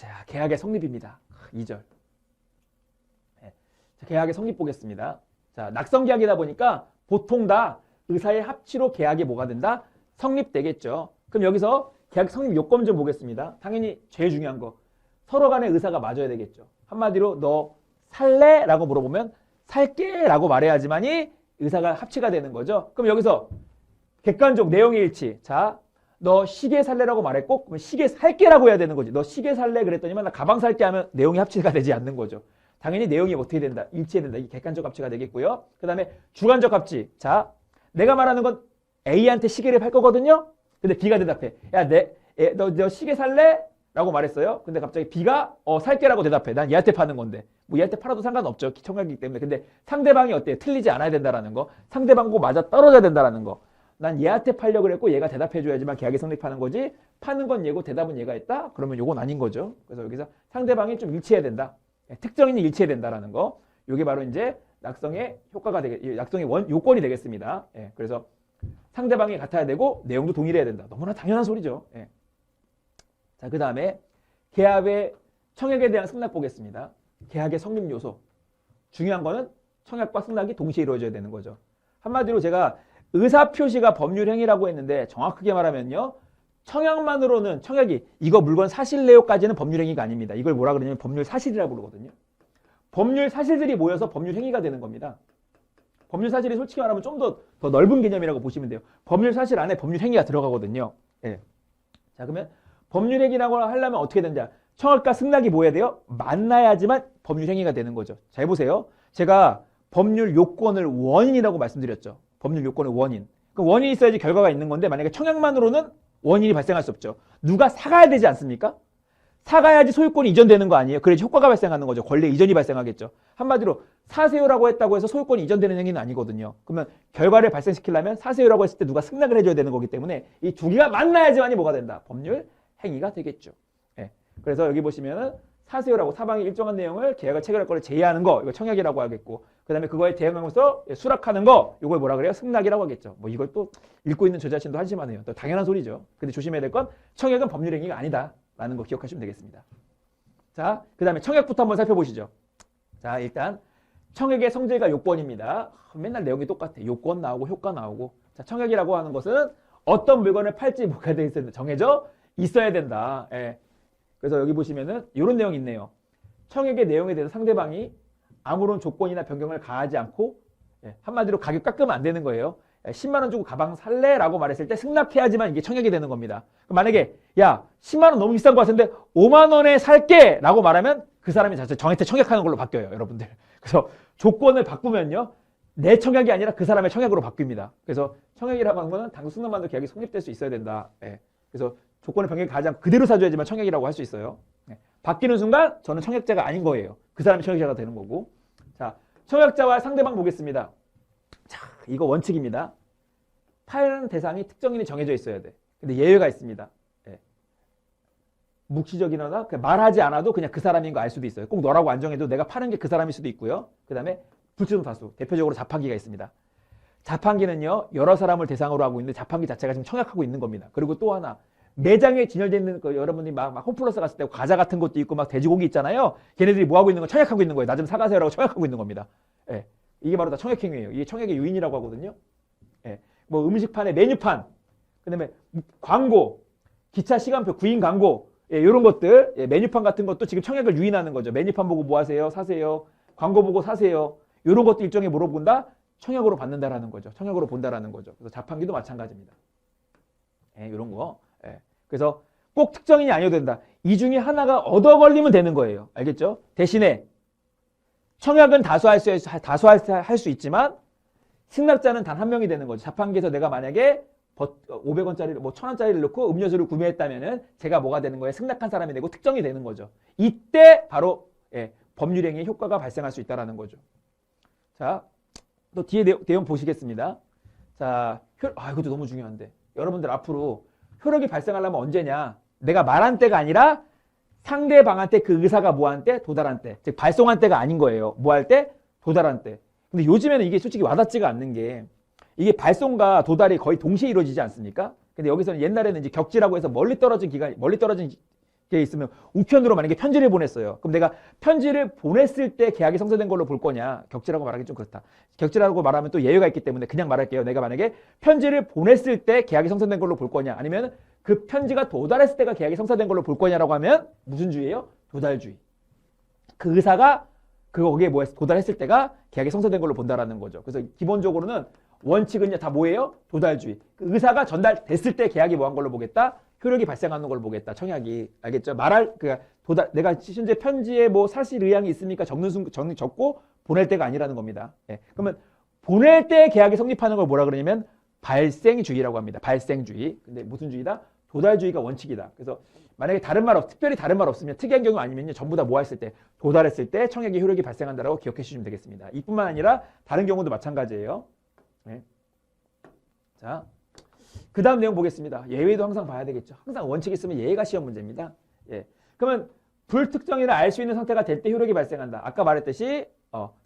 자, 계약의 성립입니다. 2절. 네. 자, 계약의 성립 보겠습니다. 자, 낙성 계약이다 보니까 보통 다 의사의 합치로 계약이 뭐가 된다? 성립되겠죠. 그럼 여기서 계약 성립 요건 좀 보겠습니다. 당연히 제일 중요한 거. 서로 간의 의사가 맞아야 되겠죠. 한마디로 너 살래? 라고 물어보면 살게 라고 말해야지만이 의사가 합치가 되는 거죠. 그럼 여기서 객관적 내용의 일치. 자, 너 시계 살래라고 말했고 그럼 시계 살게라고 해야 되는 거지. 너 시계 살래 그랬더니만 나 가방 살게 하면 내용이 합치가 되지 않는 거죠. 당연히 내용이 어떻게 된다? 일치해야 된다. 이게 객관적 합치가 되겠고요. 그 다음에 주관적 합치. 자, 내가 말하는 건 A한테 시계를 팔 거거든요. 근데 B가 대답해. 야, 너 시계 살래? 라고 말했어요. 근데 갑자기 B가 살게라고 대답해. 난 얘한테 파는 건데. 뭐 얘한테 팔아도 상관없죠. 청약이기 때문에. 근데 상대방이 어때요? 틀리지 않아야 된다라는 거. 상대방하고 맞아 떨어져야 된다라는 거. 난 얘한테 팔려고 그랬고 얘가 대답해줘야지만 계약이 성립하는 거지. 파는 건 얘고 대답은 얘가 했다? 그러면 요건 아닌 거죠. 그래서 여기서 상대방이 좀 일치해야 된다. 특정인이 일치해야 된다라는 거. 요게 바로 이제 낙성의 효과가 낙성의 요건이 되겠습니다. 예, 그래서 상대방이 같아야 되고 내용도 동일해야 된다. 너무나 당연한 소리죠. 예. 자, 그 다음에 계약의 청약에 대한 승낙 보겠습니다. 계약의 성립 요소. 중요한 거는 청약과 승낙이 동시에 이루어져야 되는 거죠. 한마디로 제가 의사표시가 법률행위라고 했는데 정확하게 말하면요. 청약만으로는 청약이 이거 물건 사실래요까지는 법률행위가 아닙니다. 이걸 뭐라 그러냐면 법률사실이라고 그러거든요. 법률사실들이 모여서 법률행위가 되는 겁니다. 법률사실이 솔직히 말하면 좀 더 넓은 개념이라고 보시면 돼요. 법률사실 안에 법률행위가 들어가거든요. 예. 자, 그러면 법률행위라고 하려면 어떻게 되냐. 청약과 승낙이 뭐 해야 돼요? 만나야지만 법률행위가 되는 거죠. 자, 해보세요. 제가 법률 요건을 원인이라고 말씀드렸죠. 법률 요건의 원인. 그 원인이 있어야지 결과가 있는 건데 만약에 청약만으로는 원인이 발생할 수 없죠. 누가 사가야 되지 않습니까? 사가야지 소유권이 이전되는 거 아니에요? 그래야지 효과가 발생하는 거죠. 권리 이전이 발생하겠죠. 한마디로 사세요라고 했다고 해서 소유권이 이전되는 행위는 아니거든요. 그러면 결과를 발생시키려면 사세요라고 했을 때 누가 승낙을 해줘야 되는 거기 때문에 이 두 개가 만나야지만이 뭐가 된다? 법률 행위가 되겠죠. 예. 그래서 여기 보시면은 사세요라고 사방이 일정한 내용을 계약을 체결할 거를 제의하는 거, 이거 청약이라고 하겠고, 그 다음에 그거에 대응하면서 수락하는 거, 이걸 뭐라 그래요? 승낙이라고 하겠죠. 뭐 이걸 또 읽고 있는 저 자신도 한심하네요. 또 당연한 소리죠. 근데 조심해야 될 건 청약은 법률 행위가 아니다라는 거 기억하시면 되겠습니다. 자, 그 다음에 청약부터 한번 살펴보시죠. 자, 일단 청약의 성질과 요건입니다. 맨날 내용이 똑같아. 요건 나오고 효과 나오고. 자, 청약이라고 하는 것은 어떤 물건을 팔지 뭐가 돼 있어야 정해져 있어야 된다. 예. 그래서 여기 보시면은 이런 내용이 있네요. 청약의 내용에 대해서 상대방이 아무런 조건이나 변경을 가하지 않고 한마디로 가격 깎으면 안 되는 거예요. 10만 원 주고 가방 살래? 라고 말했을 때 승낙해야지만 이게 청약이 되는 겁니다. 만약에 야 10만 원 너무 비싼 것 같은데 5만 원에 살게 라고 말하면 그 사람이 자체 정한테 청약하는 걸로 바뀌어요. 여러분들. 그래서 조건을 바꾸면요. 내 청약이 아니라 그 사람의 청약으로 바뀝니다. 그래서 청약이라고 하는 거는 당구 승낙만도 계약이 성립될 수 있어야 된다. 그래서 조건을 변경을 가하지 않고 그대로 사줘야지만 청약이라고 할 수 있어요. 바뀌는 순간 저는 청약자가 아닌 거예요. 그 사람이 청약자가 되는 거고. 자, 청약자와 상대방 보겠습니다. 자, 이거 원칙입니다. 파는 대상이 특정인이 정해져 있어야 돼. 근데 예외가 있습니다. 묵시적이거나 말하지 않아도 그냥 그 사람인 거 알 수도 있어요. 꼭 너라고 안 정해도 내가 파는 게 그 사람일 수도 있고요. 그 다음에 불투명 다수. 대표적으로 자판기가 있습니다. 자판기는요. 여러 사람을 대상으로 하고 있는데 자판기 자체가 지금 청약하고 있는 겁니다. 그리고 또 하나. 매장에 진열되어 있는 거 여러분들이 막 홈플러스 갔을 때 과자 같은 것도 있고 막 돼지고기 있잖아요. 걔네들이 뭐 하고 있는 거 청약하고 있는 거예요. 나 좀 사가세요라고 청약하고 있는 겁니다. 이게 바로 다 청약행위예요. 이게 청약의 요인이라고 하거든요. 뭐 음식판에 메뉴판, 그다음에 광고, 기차 시간표, 구인 광고, 이런 것들, 메뉴판 같은 것도 지금 청약을 유인하는 거죠. 메뉴판 보고 뭐 하세요? 사세요. 광고 보고 사세요. 이런 것도 일종의 뭐로 본다? 청약으로 받는다라는 거죠. 청약으로 본다라는 거죠. 그래서 자판기도 마찬가지입니다. 이런 거. 그래서 꼭 특정인이 아니어도 된다. 이 중에 하나가 얻어 걸리면 되는 거예요. 알겠죠? 대신에 청약은 다수할 수 있지만 승낙자는 단 한 명이 되는 거죠. 자판기에서 내가 만약에 500원짜리, 뭐 1000원짜리를 넣고 음료수를 구매했다면은 제가 뭐가 되는 거예요? 승낙한 사람이 되고 특정이 되는 거죠. 이때 바로 법률행위의 효과가 발생할 수 있다는 거죠. 자, 또 뒤에 내용 보시겠습니다. 자, 이것도 너무 중요한데. 여러분들 앞으로 효력이 발생하려면 언제냐? 내가 말한 때가 아니라 상대방한테 그 의사가 뭐한 때? 도달한 때. 즉 발송한 때가 아닌 거예요. 뭐 할 때? 도달한 때. 근데 요즘에는 이게 솔직히 와닿지가 않는 게 이게 발송과 도달이 거의 동시에 이루어지지 않습니까? 근데 여기서는 옛날에는 이제 격지라고 해서 멀리 떨어진 게 있으면 우편으로 만약에 편지를 보냈어요. 그럼 내가 편지를 보냈을 때 계약이 성사된 걸로 볼 거냐? 격지라고 말하기 좀 그렇다. 격지라고 말하면 또 예외가 있기 때문에 그냥 말할게요. 내가 만약에 편지를 보냈을 때 계약이 성사된 걸로 볼 거냐? 아니면 그 편지가 도달했을 때가 계약이 성사된 걸로 볼 거냐라고 하면 무슨 주의예요? 도달주의. 그 의사가 거기에 도달했을 때가 계약이 성사된 걸로 본다라는 거죠. 그래서 기본적으로는 원칙은요 다 뭐예요? 도달주의. 그 의사가 전달됐을 때 계약이 뭐한 걸로 보겠다? 효력이 발생하는 걸로 보겠다. 청약이. 알겠죠? 내가 현재 편지에 뭐 사실 의향이 있으니까 적고 보낼 때가 아니라는 겁니다. 예. 그러면 보낼 때 계약이 성립하는 걸 뭐라 그러냐면 발생주의라고 합니다. 발생주의. 근데 무슨 주의다? 도달주의가 원칙이다. 그래서 만약에 특별히 다른 말 없으면 특이한 경우 아니면요 전부 다 뭐 했을 때 도달했을 때 청약의 효력이 발생한다라고 기억해 주시면 되겠습니다. 이뿐만 아니라 다른 경우도 마찬가지예요. 네. 자, 그 다음 내용 보겠습니다. 예외도 항상 봐야 되겠죠. 항상 원칙이 있으면 예외가 시험 문제입니다. 예. 그러면 불특정이라 알 수 있는 상태가 될 때 효력이 발생한다. 아까 말했듯이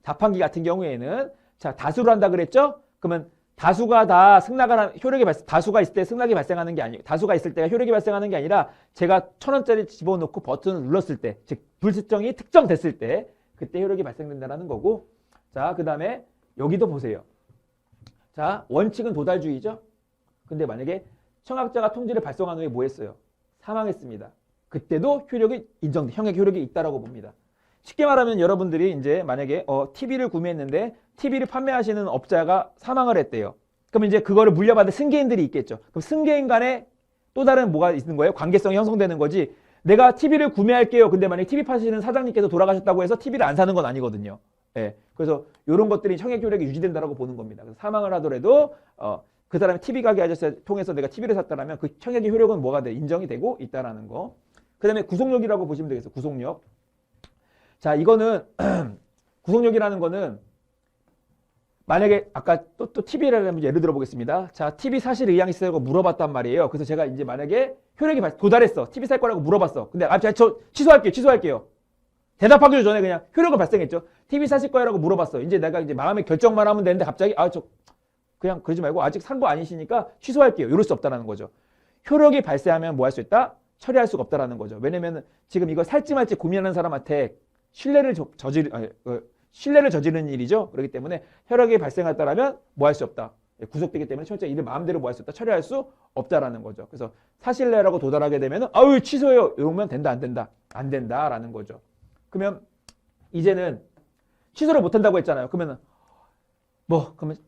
자판기 같은 경우에는 자 다수로 한다 그랬죠? 그러면 다수가 다 다수가 있을 때 승낙이 발생하는 게 아니고 다수가 있을 때가 효력이 발생하는 게 아니라 제가 1,000원짜리 집어넣고 버튼을 눌렀을 때, 즉 불특정이 특정됐을 때 그때 효력이 발생된다는 거고. 자, 그 다음에 여기도 보세요. 자, 원칙은 도달주의죠. 근데 만약에 청약자가 통지를 발송한 후에 뭐 했어요? 사망했습니다. 그때도 형액 효력이 있다라고 봅니다. 쉽게 말하면 여러분들이 이제 만약에 TV를 구매했는데 TV를 판매하시는 업자가 사망을 했대요. 그럼 이제 그거를 물려받을 승계인들이 있겠죠. 그럼 승계인 간에 또 다른 뭐가 있는 거예요? 관계성이 형성되는 거지. 내가 TV를 구매할게요. 근데 만약에 TV 파시는 사장님께서 돌아가셨다고 해서 TV를 안 사는 건 아니거든요. 예. 그래서 이런 것들이 청약 효력이 유지된다라고 보는 겁니다. 그래서 사망을 하더라도 그 사람이 TV 가게 아저씨를 통해서 내가 TV를 샀다라면 그 청약의 효력은 뭐가 돼? 인정이 되고 있다라는 거. 그 다음에 구속력이라고 보시면 되겠어요. 구속력. 자, 이거는 구속력이라는 거는 만약에 아까 또 TV를 예를 들어 보겠습니다. 자, TV 사실 의향이 있어요? 물어봤단 말이에요. 그래서 제가 이제 만약에 효력이 도달했어. TV 살 거라고 물어봤어. 근데 저 취소할게요. 대답하기 전에 그냥 효력은 발생했죠. TV 사실 거야라고 물어봤어. 이제 내가 이제 마음의 결정만 하면 되는데 갑자기 그냥 그러지 말고 아직 산 거 아니시니까 취소할게요. 이럴 수 없다라는 거죠. 효력이 발생하면 뭐 할 수 있다? 처리할 수가 없다라는 거죠. 왜냐면 지금 이거 살지 말지 고민하는 사람한테 신뢰를 저지르는 일이죠. 그렇기 때문에 효력이 발생했다라면 뭐 할 수 없다. 구속되기 때문에 청약자 이를 마음대로 뭐 할 수 없다. 처리할 수 없다라는 거죠. 그래서 사실례라고 도달하게 되면은 취소해요. 이러면 된다, 안 된다? 안 된다라는 거죠. 그러면 이제는 취소를 못 한다고 했잖아요. 그러면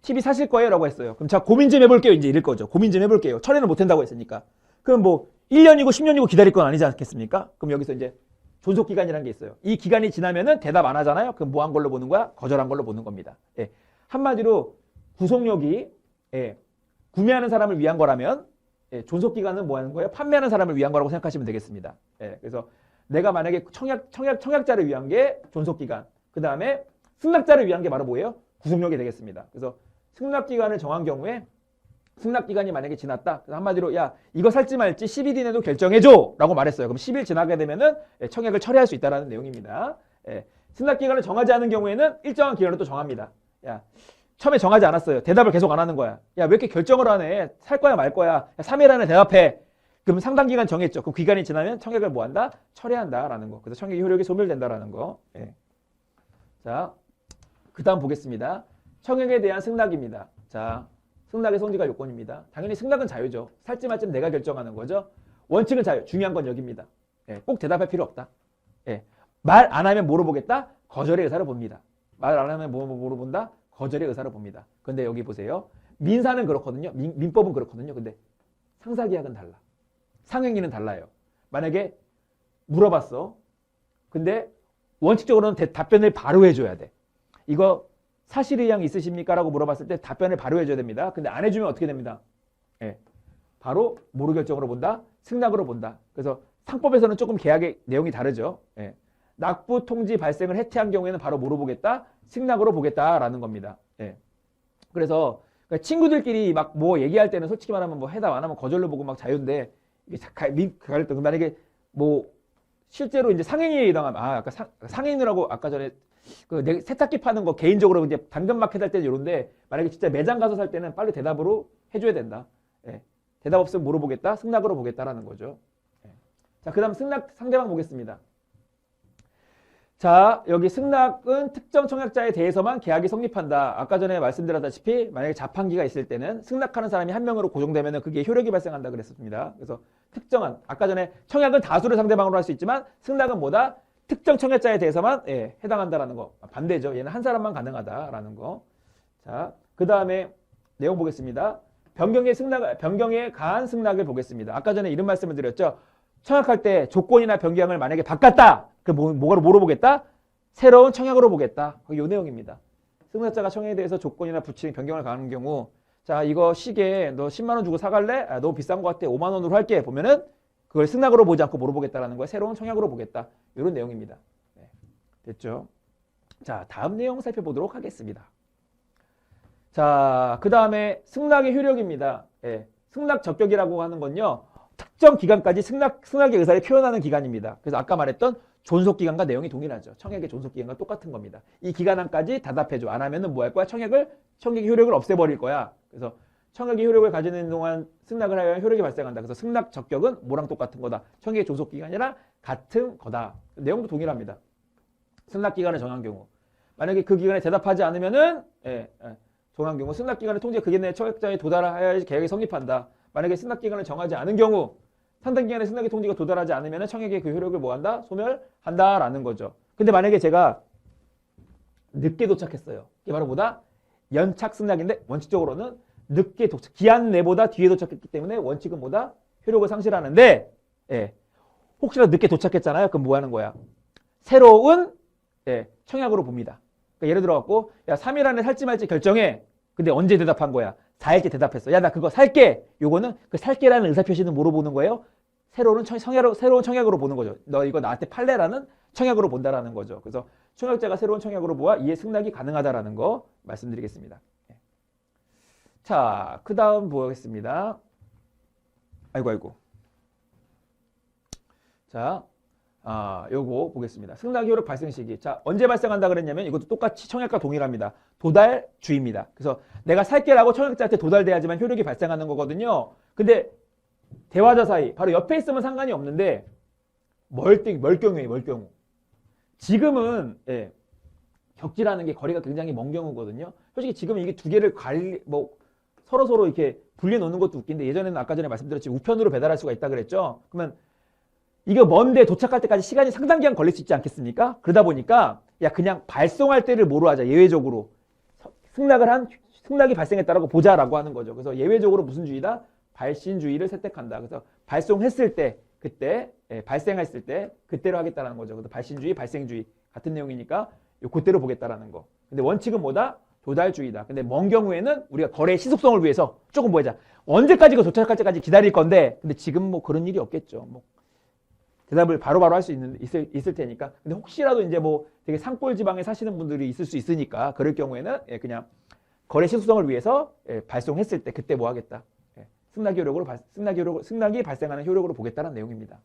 TV 사실 거예요? 라고 했어요. 그럼 자, 고민 좀 해볼게요. 이제 이럴 거죠. 고민 좀 해볼게요. 처리를 못 한다고 했으니까. 그럼 1년이고 10년이고 기다릴 건 아니지 않겠습니까? 그럼 여기서 이제 존속기간이라는 게 있어요. 이 기간이 지나면은 대답 안 하잖아요. 그럼 뭐 한 걸로 보는 거야? 거절한 걸로 보는 겁니다. 예. 한마디로 구속력이 구매하는 사람을 위한 거라면 존속기간은 뭐 하는 거예요? 판매하는 사람을 위한 거라고 생각하시면 되겠습니다. 그래서 내가 만약에 청약자를 위한 게 존속기간, 그 다음에 승낙자를 위한 게 바로 뭐예요? 구속력이 되겠습니다. 그래서 승낙기간을 정한 경우에 승낙기간이 만약에 지났다. 그래서 한마디로 이거 살지 말지 10일 이내도 결정해줘 라고 말했어요. 그럼 10일 지나게 되면은 청약을 처리할 수 있다는 내용입니다. 승낙기간을 정하지 않은 경우에는 일정한 기간을 또 정합니다. 처음에 정하지 않았어요. 대답을 계속 안 하는 거야. 왜 이렇게 결정을 안 해? 살 거야 말 거야? 3일 안에 대답해. 그럼 상당 기간 정했죠. 그 기간이 지나면 청약을 뭐 한다? 처리한다라는 거. 그래서 청약의 효력이 소멸된다라는 거. 자, 그 다음 보겠습니다. 청약에 대한 승낙입니다. 자, 승낙의 성질과 요건입니다. 당연히 승낙은 자유죠. 살지 말지는 내가 결정하는 거죠. 원칙은 자유. 중요한 건 여기입니다. 꼭 대답할 필요 없다. 말 안 하면 뭐로 보겠다? 거절의 의사를 봅니다. 말 안 하면 뭐로 본다? 거절의 의사를 봅니다. 근데 여기 보세요. 민사는 그렇거든요. 민법은 그렇거든요. 근데 상사계약은 달라. 상행위는 달라요. 만약에 물어봤어. 근데 원칙적으로는 답변을 바로 해줘야 돼. 이거 사실의향 있으십니까? 라고 물어봤을 때 답변을 바로 해줘야 됩니다. 근데 안 해주면 어떻게 됩니다? 바로 모르 결정으로 본다. 승낙으로 본다. 그래서 상법에서는 조금 계약의 내용이 다르죠. 낙부 통지 발생을 해태한 경우에는 바로 뭐로 보겠다? 승낙으로 보겠다라는 겁니다. 그래서 친구들끼리 막 뭐 얘기할 때는 솔직히 말하면 뭐 해답 안 하면 거절로 보고 막 자유인데 만약에 뭐 실제로 이제 상행위에 해당하면 아까 상행위라고 아까 전에 그 세탁기 파는 거 개인적으로 이제 당근마켓 할 때는 이런데 만약에 진짜 매장 가서 살 때는 빨리 대답으로 해줘야 된다. 대답 없으면 뭐로 보겠다? 승낙으로 보겠다라는 거죠. 자, 그 다음 승낙 상대방 보겠습니다. 자, 여기 승낙은 특정 청약자에 대해서만 계약이 성립한다. 아까 전에 말씀드렸다시피 만약에 자판기가 있을 때는 승낙하는 사람이 한 명으로 고정되면 그게 효력이 발생한다 그랬습니다. 그래서 특정한, 아까 전에 청약은 다수를 상대방으로 할 수 있지만 승낙은 뭐다? 특정 청약자에 대해서만 해당한다라는 거. 반대죠. 얘는 한 사람만 가능하다라는 거. 자, 그 다음에 내용 보겠습니다. 변경의 가한 승낙을 보겠습니다. 아까 전에 이런 말씀을 드렸죠. 청약할 때 조건이나 변경을 만약에 바꿨다. 그럼 뭐로 보겠다? 새로운 청약으로 보겠다. 이 내용입니다. 승낙자가 청약에 대해서 조건이나 부칙, 변경을 가하는 경우, 자, 이거 시계 너 10만 원 주고 사갈래? 아, 너무 비싼 것 같아. 5만 원으로 할게. 보면은 그걸 승낙으로 보지 않고 뭐로 보겠다라는 거야. 새로운 청약으로 보겠다. 이런 내용입니다. 네. 됐죠? 자, 다음 내용 살펴보도록 하겠습니다. 자, 그 다음에 승낙의 효력입니다. 예, 승낙 적격이라고 하는 건요. 특정 기간까지 승낙의 의사를 표현하는 기간입니다. 그래서 아까 말했던 존속기간과 내용이 동일하죠. 청약의 존속기간과 똑같은 겁니다. 이 기간 안까지 답답해줘. 안 하면은 뭐 할 거야? 청약의 효력을 없애버릴 거야. 그래서 청약의 효력을 가지는 동안 승낙을 하여 효력이 발생한다. 그래서 승낙 적격은 뭐랑 똑같은 거다. 청약의 존속기간이랑 같은 거다. 내용도 동일합니다. 승낙기간을 정한 경우. 만약에 그 기간에 대답하지 않으면은, 정한 경우 승낙기간의 통제 그 기간에 청약자에 도달하여 계약이 성립한다. 만약에 승낙기간을 정하지 않은 경우 상당 기간에 승낙의 통지가 도달하지 않으면 청약의 그 효력을 뭐한다? 소멸한다라는 거죠. 근데 만약에 제가 늦게 도착했어요. 이게 바로 뭐다? 연착 승낙인데 원칙적으로는 늦게 도착, 기한 내보다 뒤에 도착했기 때문에 원칙은 뭐다? 효력을 상실하는데 혹시라도 늦게 도착했잖아요. 그럼 뭐 하는 거야? 새로운 청약으로 봅니다. 그러니까 예를 들어갖고 야 3일 안에 살지 말지 결정해. 근데 언제 대답한 거야? 4일째 대답했어. 야 나 그거 살게. 요거는 그 살게라는 의사표시는 뭐로 보는 거예요? 새로운 청약으로 보는 거죠. 너 이거 나한테 팔래라는 청약으로 본다라는 거죠. 그래서 청약자가 새로운 청약으로 보아 이에 승낙이 가능하다라는 거 말씀드리겠습니다. 자, 그 다음 보겠습니다. 아이고. 자, 요거 보겠습니다. 승낙 효력 발생 시기. 자, 언제 발생한다 그랬냐면 이것도 똑같이 청약과 동일합니다. 도달주의입니다. 그래서 내가 살게라고 청약자한테 도달돼야지만 효력이 발생하는 거거든요. 근데 대화자 사이, 바로 옆에 있으면 상관이 없는데 멀경우에 멀경우. 지금은 격지라는 게 거리가 굉장히 먼 경우거든요. 솔직히 지금 이게 두 개를 서로 이렇게 분리해 놓는 것도 웃긴데 예전에는 아까 전에 말씀드렸지만 우편으로 배달할 수가 있다 그랬죠. 그러면 이거 먼데 도착할 때까지 시간이 상당 기간 걸릴 수 있지 않겠습니까? 그러다 보니까 야 그냥 발송할 때를 뭐로 하자. 예외적으로 승낙이 발생했다라고 보자라고 하는 거죠. 그래서 예외적으로 무슨 주의다? 발신주의를 선택한다. 그래서 발송했을 때 그때 발생했을 때 그때로 하겠다라는 거죠. 그래서 발신주의, 발생주의 같은 내용이니까 그때로 보겠다라는 거. 근데 원칙은 뭐다? 도달주의다. 근데 먼 경우에는 우리가 거래의 신속성을 위해서 조금 뭐 하자. 언제까지 도착할 때까지 기다릴 건데 근데 지금 뭐 그런 일이 없겠죠. 뭐 대답을 바로바로 할 수 있을 테니까. 근데 혹시라도 이제 뭐 되게 산골 지방에 사시는 분들이 있을 수 있으니까 그럴 경우에는 그냥 거래 신속성을 위해서 발송했을 때 그때 뭐 하겠다. 승낙이 발생하는 효력으로 보겠다는 내용입니다.